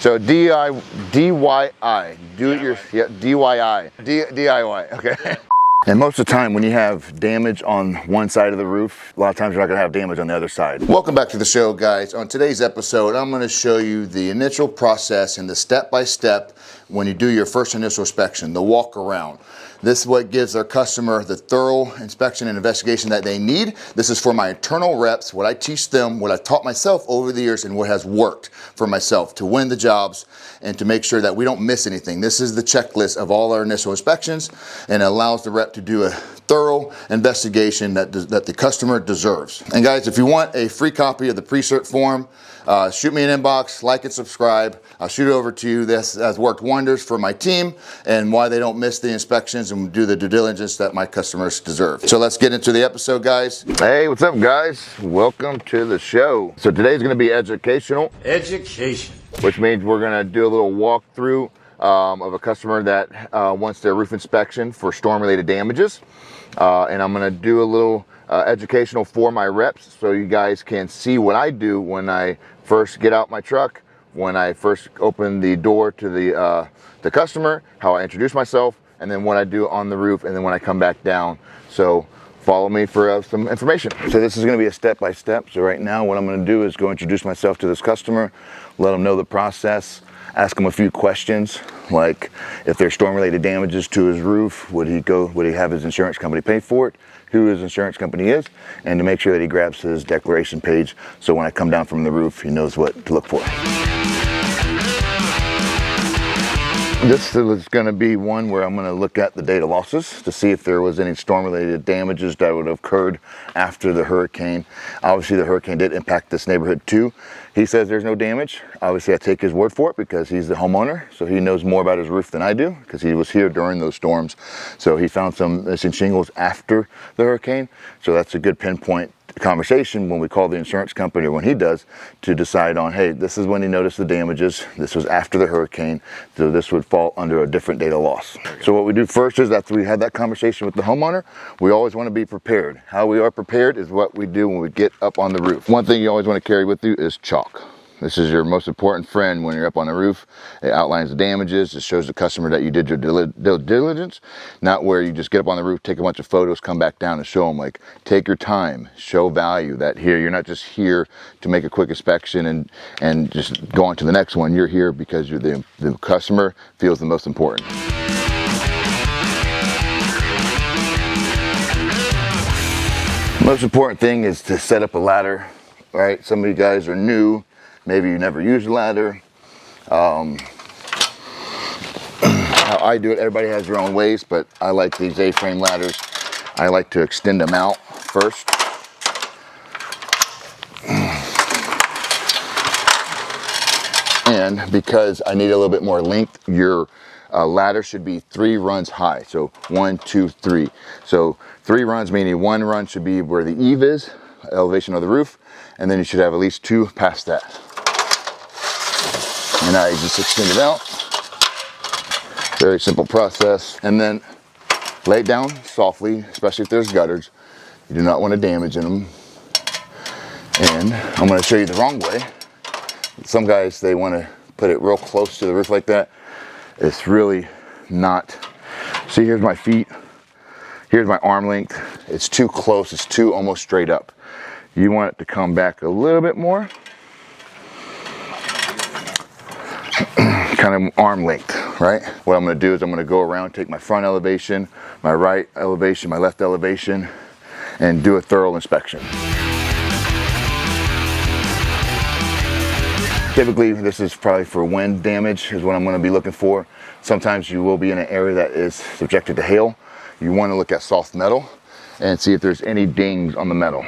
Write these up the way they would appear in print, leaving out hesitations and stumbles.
So DIY, do it your, yeah, DIY, okay. And most of the time when you have damage on one side of the roof, a lot of times you're not gonna have damage on the other side. Welcome back to the show, guys. On today's episode, I'm gonna show you the initial process and the step-by-step when you do your first initial inspection, the walk around. This is what gives our customer the thorough inspection and investigation that they need. This is for my internal reps, what I teach them, what I've taught myself over the years, and what has worked for myself to win the jobs and to make sure that we don't miss anything. This is the checklist of all our initial inspections, and it allows the rep to do a thorough investigation that the customer deserves. And guys, if you want a free copy of the pre-cert form, shoot me an inbox, like and subscribe. I'll shoot it over to you. This has worked wonders for my team and why they don't miss the inspections and do the due diligence that my customers deserve. So let's get into the episode, guys. Hey, what's up, guys? Welcome to the show. So today's gonna be educational. Education. Which means we're gonna do a little walkthrough of a customer that wants their roof inspection for storm-related damages. And I'm gonna do a little educational for my reps so you guys can see what I do when I first get out my truck, when I first open the door to the customer, how I introduce myself, and then what I do on the roof, and then when I come back down. So follow me for some information. So this is going to be a step-by-step. So right now what I'm going to do is go introduce myself to this customer, let them know the process, ask him a few questions, like if there's storm-related damages to his roof, would he have his insurance company pay for it, who his insurance company is, and to make sure that he grabs his declaration page so when I come down from the roof, he knows what to look for. This is going to be one where I'm going to look at the data losses to see if there was any storm-related damages that would have occurred after the hurricane. Obviously, the hurricane did impact this neighborhood too. He says there's no damage. Obviously, I take his word for it because he's the homeowner, so he knows more about his roof than I do because he was here during those storms. So he found some missing shingles after the hurricane, so that's a good pinpoint conversation when we call the insurance company or when he does to decide on, hey, this is when he noticed the damages, this was after the hurricane, so this would fall under a different data loss. So what we do first is after we had that conversation with the homeowner, we always want to be prepared. How we are prepared is what we do when we get up on the roof. One thing you always want to carry with you is chalk. This is your most important friend when you're up on the roof. It outlines the damages. It shows the customer that you did your due diligence, not where you just get up on the roof, take a bunch of photos, come back down and show them. Like, take your time, show value that here, you're not just here to make a quick inspection and just go on to the next one. You're here because you're the customer feels the most important. Most important thing is to set up a ladder, right? Some of you guys are new. Maybe you never used a ladder. How I do it, everybody has their own ways, but I like these A-frame ladders. I like to extend them out first. And because I need a little bit more length, your ladder should be 3 runs high. So 1, 2, 3. So 3 runs, meaning 1 run should be where the eave is, elevation of the roof, and then you should have at least 2 past that. And I just extend it out. Very simple process. And then lay it down softly, especially if there's gutters. You do not want to damage in them. And I'm going to show you the wrong way. Some guys, they want to put it real close to the roof like that. It's really not. See, here's my feet. Here's my arm length. It's too close. It's too almost straight up. You want it to come back a little bit more. Kind of arm length, right? What I'm going to do is I'm going to go around, take my front elevation, my right elevation, my left elevation, and do a thorough inspection. Typically, this is probably for wind damage is what I'm going to be looking for. Sometimes you will be in an area that is subjected to hail. You want to look at soft metal and see if there's any dings on the metal.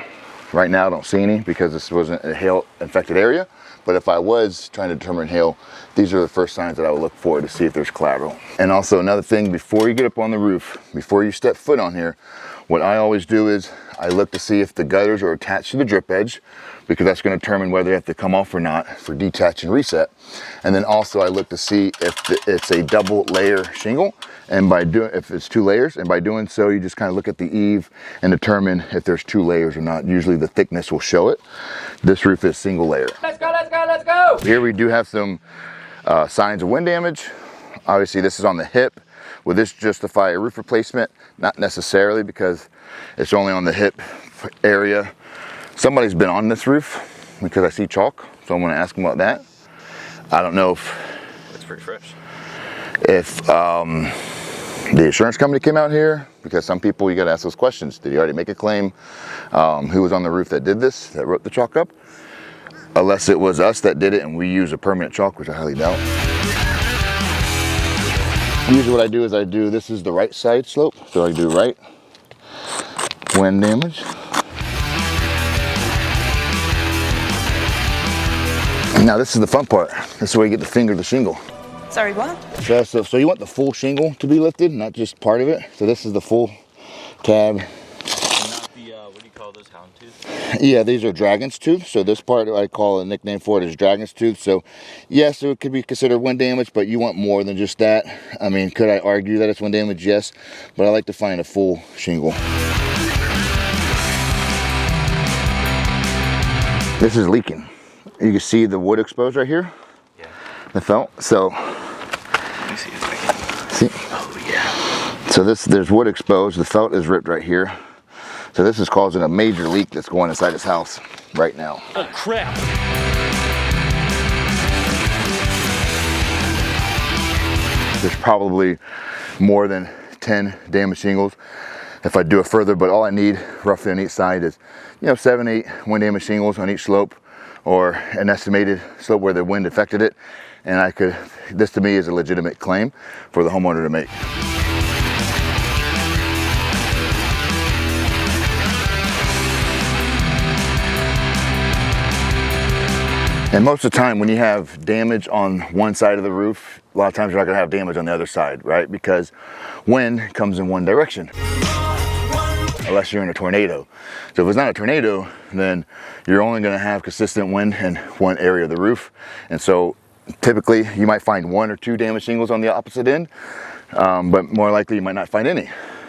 Right now I don't see any because this wasn't a hail infected area, but if I was trying to determine hail, these are the first signs that I would look for to see if there's collateral. And also another thing, before you get up on the roof, before you step foot on here, what I always do is I look to see if the gutters are attached to the drip edge, because that's going to determine whether they have to come off or not for detach and reset. And then also I look to see if it's a double layer shingle, and if it's 2 layers, and by doing so you just kind of look at the eave and determine if there's 2 layers or not. Usually the thickness will show it. This roof is single layer. Let's go, let's go, let's go! Here we do have some Signs of wind damage. Obviously this is on the hip. Would this justify a roof replacement? Not necessarily, because it's only on the hip area. Somebody's been on this roof because I see chalk, so I'm going to ask them about that. I don't know if it's pretty fresh. If the insurance company came out here, because some people, you got to ask those questions. Did he already make a claim? Who was on the roof that did this, that wrote the chalk up? Unless it was us that did it and we use a permanent chalk, which I highly doubt. Usually what I do is this is the right side slope, so I do right, wind damage. Now this is the fun part. This is where you get to finger the shingle. Sorry, what? So you want the full shingle to be lifted, not just part of it. So this is the full tab. Not the, what do you call those, hound tooth? Yeah, these are dragon's tooth. So this part, I call a nickname for it is dragon's tooth. So yes, it could be considered wind damage, but you want more than just that. I mean, could I argue that it's wind damage? Yes, but I like to find a full shingle. This is leaking. You can see the wood exposed right here. Yeah. The felt. So let me see if I can. See? Oh yeah. So there's wood exposed. The felt is ripped right here. So this is causing a major leak that's going inside his house right now. Oh crap! There's probably more than 10 damaged shingles if I do it further, but all I need roughly on each side is, 7, 8 wind damaged shingles on each slope, or an estimated slope where the wind affected it. And this to me is a legitimate claim for the homeowner to make. And most of the time when you have damage on one side of the roof, a lot of times you're not gonna have damage on the other side, right? Because wind comes in one direction, unless you're in a tornado. So if it's not a tornado, then you're only gonna have consistent wind in one area of the roof. And so typically you might find 1 or 2 damaged shingles on the opposite end, but more likely you might not find any.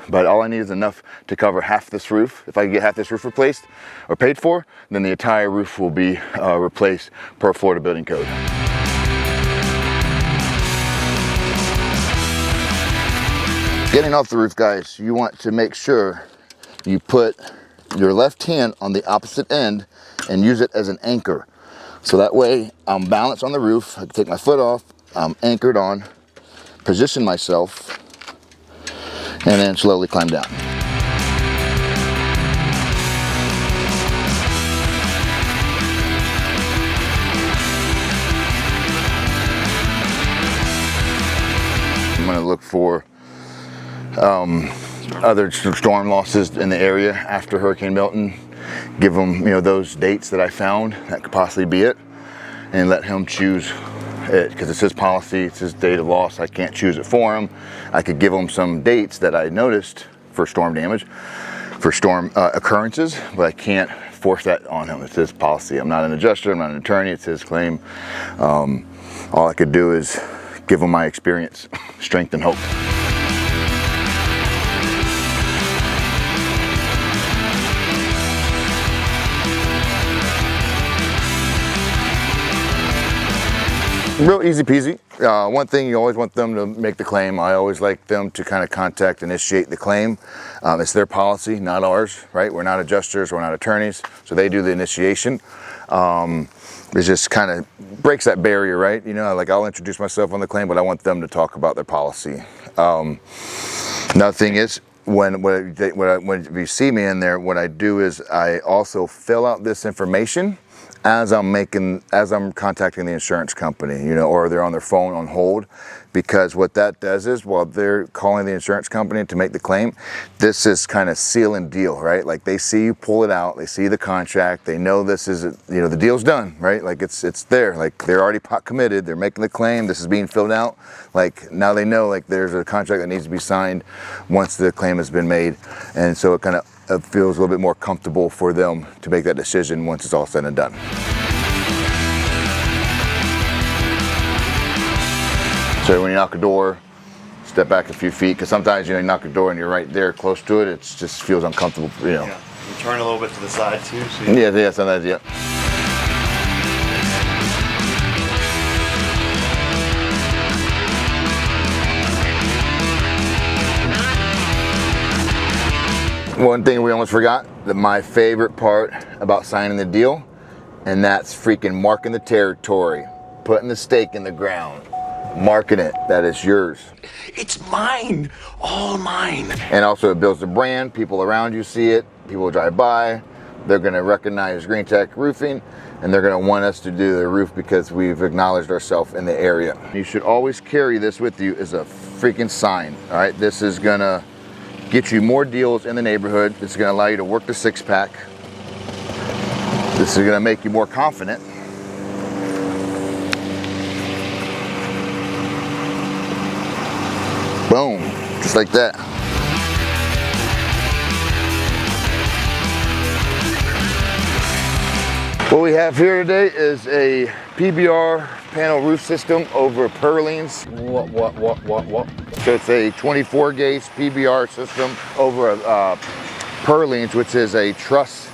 But all I need is enough to cover half this roof. If I can get half this roof replaced or paid for, then the entire roof will be replaced per Florida building code. Getting off the roof, guys, you want to make sure you put your left hand on the opposite end and use it as an anchor. So that way I'm balanced on the roof. I can take my foot off, I'm anchored on, position myself, and then slowly climb down. I'm going to look for other storm losses in the area after Hurricane Milton. Give them, those dates that I found. That could possibly be it, and let him choose it, because it's his policy, it's his date of loss. I can't choose it for him. I could give him some dates that I noticed for storm damage, for storm occurrences, but I can't force that on him. It's his policy. I'm not an adjuster, I'm not an attorney, it's his claim. All I could do is give him my experience, strength, and hope. Real easy peasy. One thing, you always want them to make the claim. I always like them to kind of initiate the claim. It's their policy, not ours, right? We're not adjusters, we're not attorneys, so they do the initiation. It just kind of breaks that barrier, right? Like I'll introduce myself on the claim, but I want them to talk about their policy. Another thing is, when you see me in there, what I do is I also fill out this information as I'm contacting the insurance company, or they're on their phone on hold, because what that does is, while they're calling the insurance company to make the claim, this is kind of seal and deal, right? Like they see you pull it out, they see the contract, they know this is, the deal's done, right? Like it's there, like they're already committed, they're making the claim, this is being filled out. Like now they know like there's a contract that needs to be signed once the claim has been made. And so it kind of feels a little bit more comfortable for them to make that decision once it's all said and done. So when you knock a door, step back a few feet, because sometimes you knock a door and you're right there close to it, it just feels uncomfortable, Yeah, you turn a little bit to the side too. So yeah, sometimes, yeah. One thing we almost forgot, that my favorite part about signing the deal, and that's freaking marking the territory, putting the stake in the ground, marking it, that is yours. It's mine, all mine. And also it builds the brand, people around you see it, people drive by, they're gonna recognize Green Tech Roofing, and they're gonna want us to do the roof because we've acknowledged ourselves in the area. You should always carry this with you as a freaking sign, all right? This is gonna get you more deals in the neighborhood. This is gonna allow you to work the 6-pack. This is gonna make you more confident. Boom, just like that. What we have here today is a PBR panel roof system over purlins. What? So it's a 24 gauge PBR system over purlins, which is a truss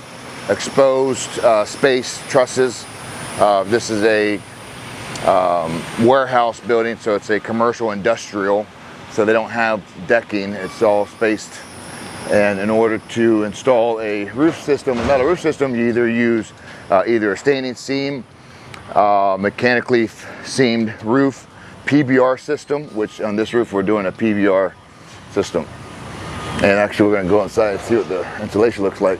exposed space trusses. This is a warehouse building, so it's a commercial industrial. So they don't have decking, it's all spaced. And in order to install a roof system, a metal roof system, you either use either a standing seam, mechanically seamed roof, PBR system, which on this roof we're doing a PBR system. And actually we're gonna go inside and see what the insulation looks like,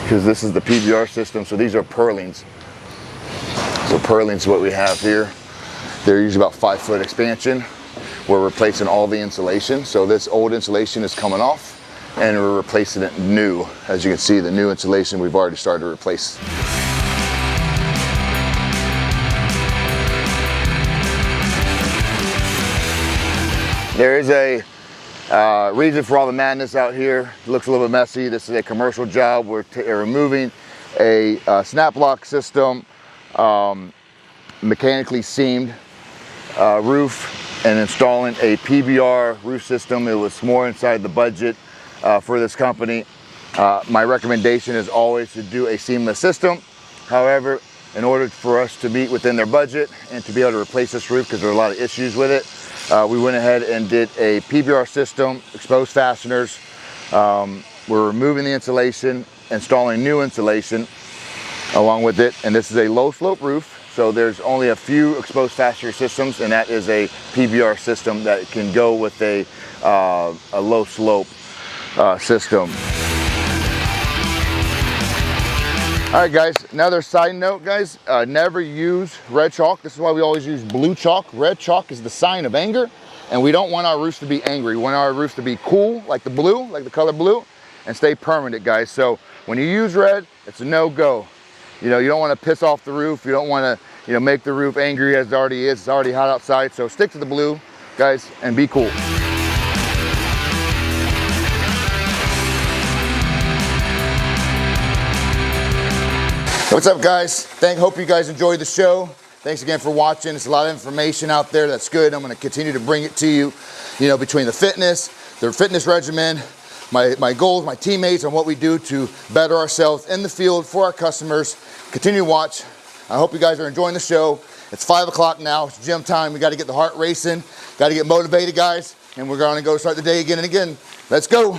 because this is the PBR system. So these are purlins. So purlins is what we have here. They're usually about 5-foot expansion. We're replacing all the insulation. So this old insulation is coming off and we're replacing it new. As you can see, the new insulation we've already started to replace. There is a reason for all the madness out here. It looks a little bit messy. This is a commercial job. We're removing a snap lock system, mechanically seamed roof, and installing a PBR roof system. It was more inside the budget for this company. My recommendation is always to do a seamless system. However, in order for us to be within their budget and to be able to replace this roof, because there are a lot of issues with it, we went ahead and did a PBR system, exposed fasteners. We're removing the insulation, installing new insulation along with it. And this is a low slope roof. So there's only a few exposed fastener systems, and that is a PBR system that can go with a low slope system. All right, guys, another side note, guys, never use red chalk. This is why we always use blue chalk. Red chalk is the sign of anger, and we don't want our roofs to be angry. We want our roofs to be cool, like the blue, like the color blue, and stay permanent, guys. So when you use red, it's a no-go. You know, you don't want to piss off the roof. You don't want to, you know, make the roof angry as it already is. It's already hot outside. So stick to the blue, guys, and be cool. What's up, guys? Hope you guys enjoyed the show. Thanks again for watching. It's a lot of information out there that's good. I'm going to continue to bring it to you, you know, between the fitness regimen, my goals, my teammates, and what we do to better ourselves in the field for our customers. Continue to watch. I hope you guys are enjoying the show. It's 5 o'clock now. It's gym time. We got to get the heart racing. Got to get motivated, guys. And we're going to go start the day again and again. Let's go.